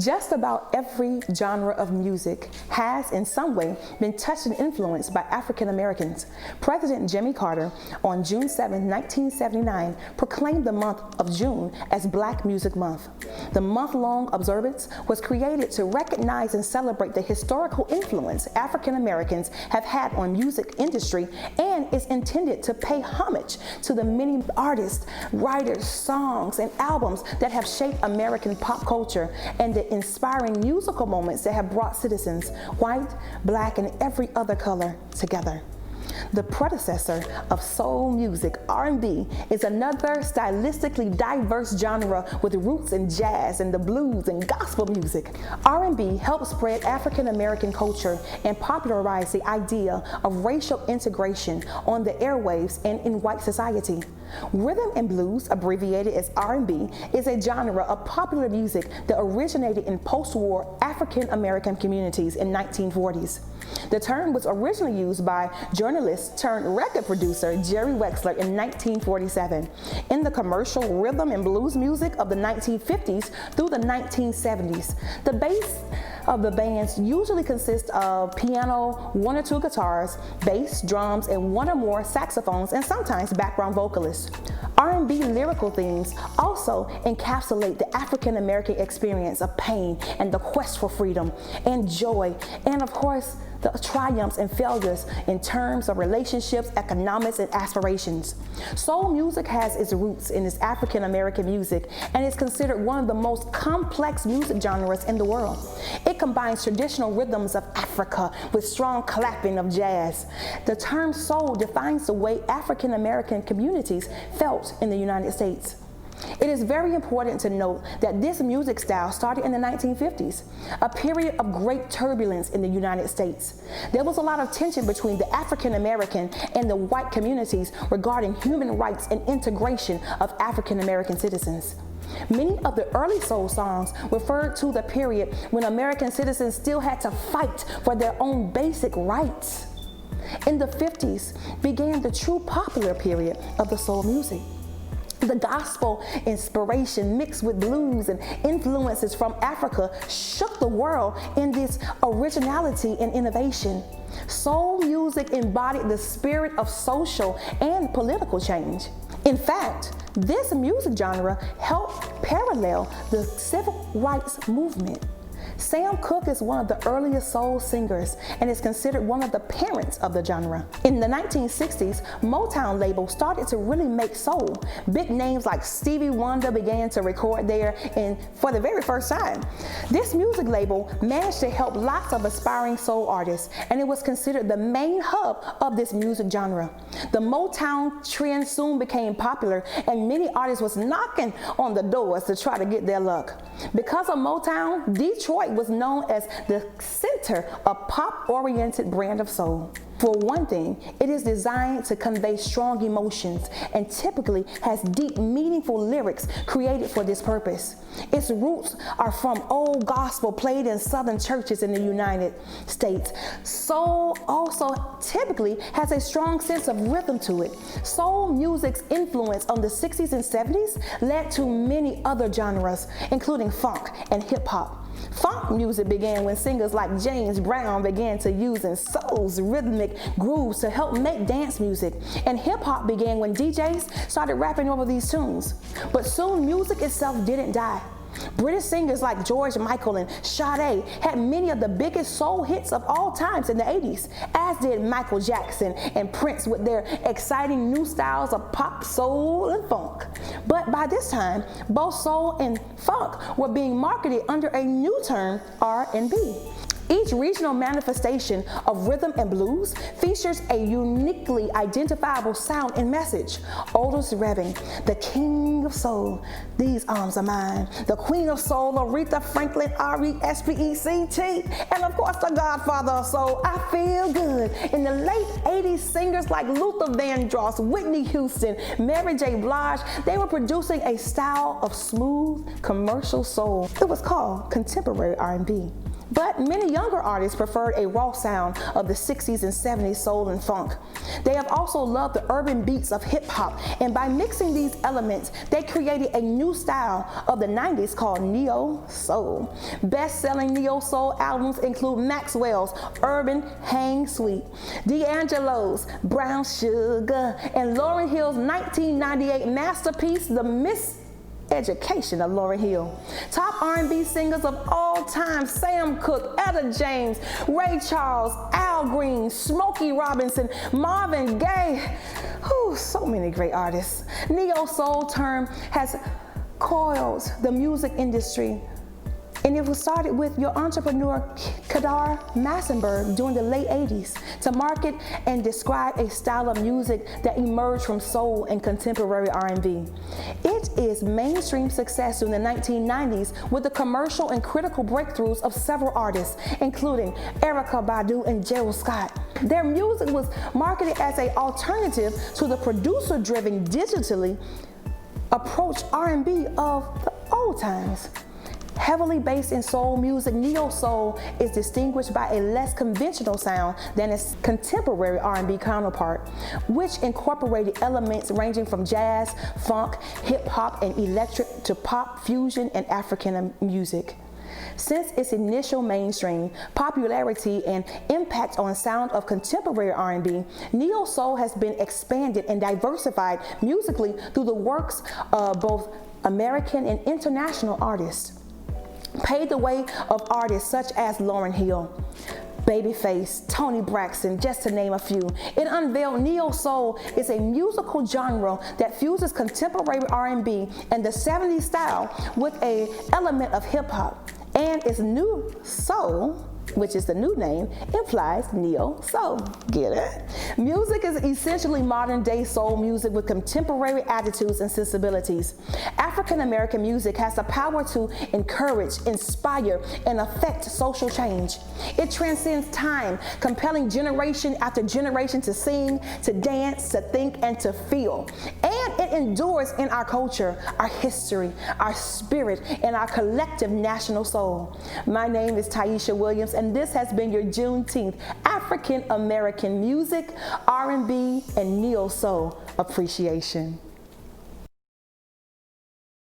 Just about every genre of music has in some way been touched and influenced by African Americans. President Jimmy Carter on June 7, 1979 proclaimed the month of June as Black Music Month. The month-long observance was created to recognize and celebrate the historical influence African Americans have had on music industry and is intended to pay homage to the many artists, writers, songs, and albums that have shaped American pop culture and the inspiring musical moments that have brought citizens, white, black, and every other color together. The predecessor of soul music, R&B, is another stylistically diverse genre with roots in jazz and the blues and gospel music. R&B helped spread African American culture and popularize the idea of racial integration on the airwaves and in white society. Rhythm and blues, abbreviated as R&B, is a genre of popular music that originated in post-war African American communities in 1940s. The term was originally used by journalist turned record producer Jerry Wexler in 1947 in the commercial rhythm and blues music of the 1950s through the 1970s. The bass of the bands usually consists of piano, one or two guitars, bass, drums, and one or more saxophones, and sometimes background vocalists. R&B lyrical themes also encapsulate the African American experience of pain and the quest for freedom and joy, and of course, the triumphs and failures in terms of relationships, economics, and aspirations. Soul music has its roots in its African American music and is considered one of the most complex music genres in the world. It combines traditional rhythms of Africa with strong clapping of jazz. The term soul defines the way African American communities felt in the United States. It is very important to note that this music style started in the 1950s, a period of great turbulence in the United States. There was a lot of tension between the African American and the white communities regarding human rights and integration of African American citizens. Many of the early soul songs referred to the period when American citizens still had to fight for their own basic rights. In the 50s began the true popular period of the soul music. The gospel inspiration mixed with blues and influences from Africa shook the world in this originality and innovation. Soul music embodied the spirit of social and political change. In fact, this music genre helped parallel the civil rights movement. Sam Cooke is one of the earliest soul singers and is considered one of the parents of the genre. In the 1960s, Motown label started to really make soul. Big names like Stevie Wonder began to record there and for the very first time. This music label managed to help lots of aspiring soul artists, and it was considered the main hub of this music genre. The Motown trend soon became popular, and many artists was knocking on the doors to try to get their luck. Because of Motown, Detroit was known as the center of pop-oriented brand of soul. For one thing, it is designed to convey strong emotions and typically has deep, meaningful lyrics created for this purpose. Its roots are from old gospel played in southern churches in the United States. Soul also typically has a strong sense of rhythm to it. Soul music's influence on the 60s and 70s led to many other genres, including funk and hip-hop. Funk music began when singers like James Brown began to use soul's rhythmic grooves to help make dance music, and hip-hop began when DJs started rapping over these tunes. But soon music itself didn't die. British singers like George Michael and Sade had many of the biggest soul hits of all times in the 80s, as did Michael Jackson and Prince with their exciting new styles of pop, soul, and funk. But by this time, both soul and funk were being marketed under a new term, R&B. Each regional manifestation of rhythm and blues features a uniquely identifiable sound and message. Otis Redding, the king of soul, these arms are mine. The queen of soul, Aretha Franklin, R-E-S-P-E-C-T. And of course, the godfather of soul, I Feel Good. In the late 80s, singers like Luther Vandross, Whitney Houston, Mary J. Blige, they were producing a style of smooth, commercial soul. It was called contemporary R&B. But many younger artists preferred a raw sound of the 60s and 70s soul and funk. They have also loved the urban beats of hip hop, and by mixing these elements, they created a new style of the 90s called neo soul. Best-selling neo soul albums include Maxwell's Urban Hang Suite, D'Angelo's Brown Sugar, and Lauryn Hill's 1998 masterpiece, The Education of Lauryn Hill. Top R&B singers of all time: Sam Cooke, Etta James, Ray Charles, Al Green, Smokey Robinson, Marvin Gaye. So many great artists. Neo-soul term has coiled the music industry, and it was started with your entrepreneur Kadar Massenberg during the late 80s to market and describe a style of music that emerged from soul and contemporary R&B. It is mainstream success during the 1990s with the commercial and critical breakthroughs of several artists, including Erykah Badu and Jill Scott. Their music was marketed as an alternative to the producer-driven, digitally approach R&B of the old times. Heavily based in soul music, neo-soul is distinguished by a less conventional sound than its contemporary R&B counterpart, which incorporated elements ranging from jazz, funk, hip-hop, and electric to pop, fusion, and African music. Since its initial mainstream popularity and impact on sound of contemporary R&B, neo-soul has been expanded and diversified musically through the works of both American and international artists. Paved the way of artists such as Lauryn Hill, Babyface, Toni Braxton, just to name a few. It unveiled neo-soul is a musical genre that fuses contemporary R&B and the 70s style with an element of hip-hop, and its new soul, which is the new name, implies neo-soul. Get it? Music is essentially modern-day soul music with contemporary attitudes and sensibilities. African-American music has the power to encourage, inspire, and affect social change. It transcends time, compelling generation after generation to sing, to dance, to think, and to feel. And it endures in our culture, our history, our spirit, and our collective national soul. My name is Tyesha Williams, and this has been your Juneteenth African American music, R&B, and neo-soul appreciation.